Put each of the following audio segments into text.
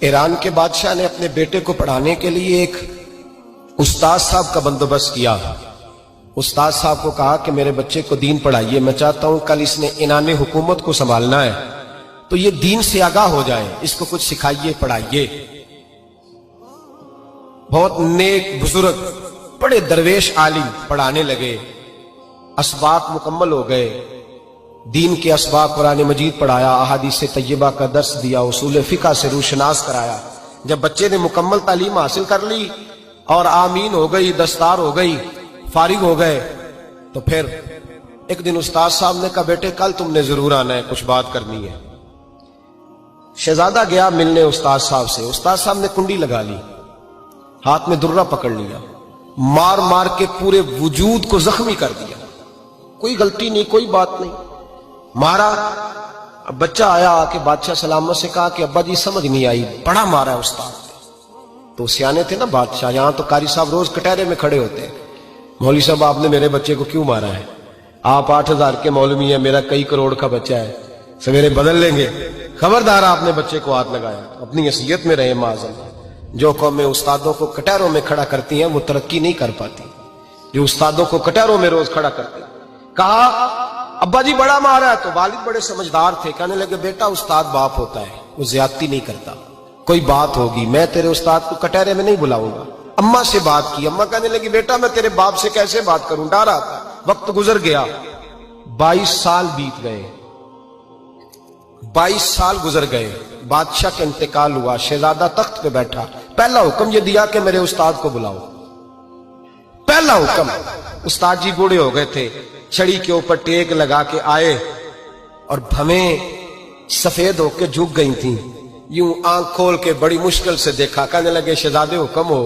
ایران کے بادشاہ نے اپنے بیٹے کو پڑھانے کے لیے ایک استاد صاحب کا بندوبست کیا۔ استاد صاحب کو کہا کہ میرے بچے کو دین پڑھائیے، میں چاہتا ہوں کل اس نے عنان حکومت کو سنبھالنا ہے تو یہ دین سے آگاہ ہو جائے، اس کو کچھ سکھائیے، پڑھائیے۔ بہت نیک بزرگ بڑے درویش عالم پڑھانے لگے، اسباق مکمل ہو گئے، دین کے اسباق قرآن مجید پڑھایا، احادیث طیبہ کا درس دیا، اصول فقہ سے روشناس کرایا۔ جب بچے نے مکمل تعلیم حاصل کر لی اور آمین ہو گئی، دستار ہو گئی، فارغ ہو گئے، تو پھر ایک دن استاد صاحب نے کہا بیٹے کل تم نے ضرور آنا ہے، کچھ بات کرنی ہے۔ شہزادہ گیا ملنے استاد صاحب سے، استاد صاحب نے کنڈی لگا لی، ہاتھ میں درہ پکڑ لیا، مار مار کے پورے وجود کو زخمی کر دیا، کوئی غلطی نہیں، کوئی بات نہیں، مارا۔ اب بچہ آیا آ کے بادشاہ سلامت سے کہا کہ ابا جی سمجھ نہیں آئی، بڑا مارا ہے استاد۔ تو سیانے تھے نا بادشاہ، یہاں تو قاری صاحب روز کٹہرے میں کھڑے ہوتے ہیں، مولوی صاحب آپ نے میرے بچے کو کیوں مارا ہے؟ آپ 8,000 کے مولوی ہیں، میرا کئی کروڑ کا بچہ ہے، سویرے بدل لیں گے، خبردار آپ نے بچے کو ہاتھ لگایا، اپنی حیثیت میں رہے معاذ۔ جو قومیں استادوں کو کٹہروں میں کھڑا کرتی ہیں وہ ترقی نہیں کر پاتی، جو استادوں کو کٹہروں میں روز کھڑا کرتے ہیں۔ کہا ابا جی بڑا مارا ہے، تو والد بڑے سمجھدار تھے، کہنے لگے بیٹا استاد باپ ہوتا ہے، وہ زیادتی نہیں کرتا، کوئی بات ہوگی، میں تیرے استاد کو کٹہرے میں نہیں بلاؤں گا۔ اماں سے بات کی، اماں کہنے لگی بیٹا میں تیرے باپ سے کیسے بات کروں، ڈر آتا۔ وقت گزر گیا، 22 سال بیت گئے، 22 سال گزر گئے، بادشاہ کا انتقال ہوا، شہزادہ تخت پہ بیٹھا، پہلا حکم یہ دیا کہ میرے استاد کو بلاؤ، پہلا حکم۔ استاد جی بوڑھے ہو گئے تھے، چھڑی کے اوپر ٹیک لگا کے آئے اور بھویں سفید ہو کے جھک گئی تھیں، یوں آنکھ کھول کے بڑی مشکل سے دیکھا، کہنے لگے شہزادے حکم ہو۔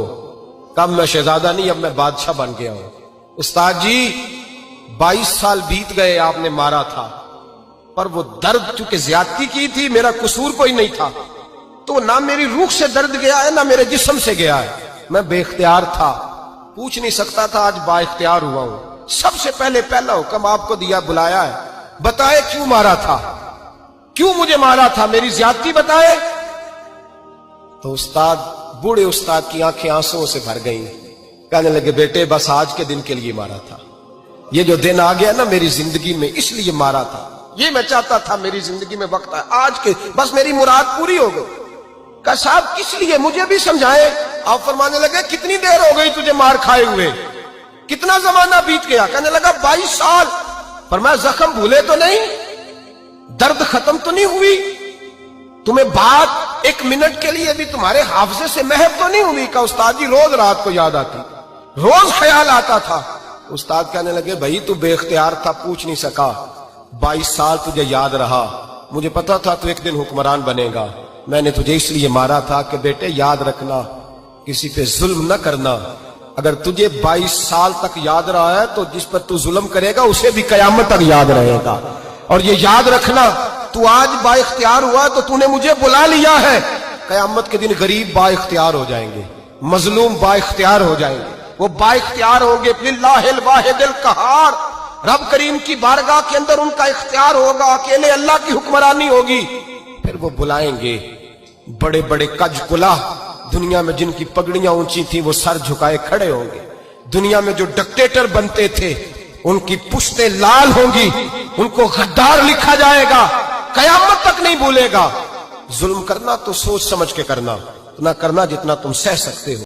کب میں شہزادہ نہیں، اب میں بادشاہ بن گیا ہوں۔ استاد جی 22 سال بیت گئے، آپ نے مارا تھا، پر وہ درد چونکہ زیادتی کی تھی، میرا قصور کوئی نہیں تھا، تو نہ میری روح سے درد گیا ہے نہ میرے جسم سے گیا ہے، میں بے اختیار تھا، پوچھ نہیں سکتا تھا، آج با اختیار ہوا ہوں۔ سب سے پہلے پہلا حکم آپ کو دیا، بلایا ہے، بتائے کیوں مارا تھا، کیوں مجھے مارا تھا، میری زیادتی بتائے۔ تو استاد بوڑھے استاد کی آنکھیں آنسوں سے بھر گئیں، کہنے لگے بیٹے بس آج کے دن کے لیے مارا تھا، یہ جو دن آ گیا نا میری زندگی میں اس لیے مارا تھا، یہ میں چاہتا تھا میری زندگی میں وقت ہے، آج کے بس میری مراد پوری ہو گئی۔ کہا صاحب کس لیے، مجھے بھی سمجھائیں۔ آپ فرمانے لگے کتنی دیر ہو گئی تجھے مار کھائے ہوئے، کتنا زمانہ بیت گیا؟ کہنے لگا 22 سال۔ فرمایا زخم بھولے تو نہیں، درد ختم تو نہیں ہوئی، تمہیں بات 1 منٹ کے لیے بھی تمہارے حافظے سے محو تو نہیں ہوئی؟ کہ استاد جی روز رات کو یاد آتی، روز خیال آتا تھا۔ استاد کہنے لگے بھائی تو بے اختیار تھا، پوچھ نہیں سکا، 22 سال تجھے یاد رہا، مجھے پتا تھا تو ایک دن حکمران بنے گا، میں نے تجھے اس لیے مارا تھا کہ بیٹے یاد رکھنا، کسی پہ ظلم نہ کرنا، اگر تجھے 22 سال تک یاد رہا ہے تو جس پر تو ظلم کرے گا اسے بھی قیامت تک یاد رہے گا، اور یہ یاد رکھنا تو آج با اختیار ہوا تو تو نے مجھے بلا لیا ہے، قیامت کے دن غریب با اختیار ہو جائیں گے، مظلوم با اختیار ہو جائیں گے، وہ با اختیار ہوں گے للہ الواحد القہار، رب کریم کی بارگاہ کے اندر ان کا اختیار ہوگا، اکیلے اللہ کی حکمرانی ہوگی، پھر وہ بلائیں گے بڑے بڑے کج کلاہ، دنیا میں جن کی پگڑیاں اونچی تھیں وہ سر جھکائے کھڑے ہوں گے، دنیا میں جو ڈکٹیٹر بنتے تھے ان کی پشتیں لال ہوں گی، ان کو غدار لکھا جائے گا، قیامت تک نہیں بھولے گا۔ ظلم کرنا تو سوچ سمجھ کے کرنا، اتنا کرنا جتنا تم سہ سکتے ہو۔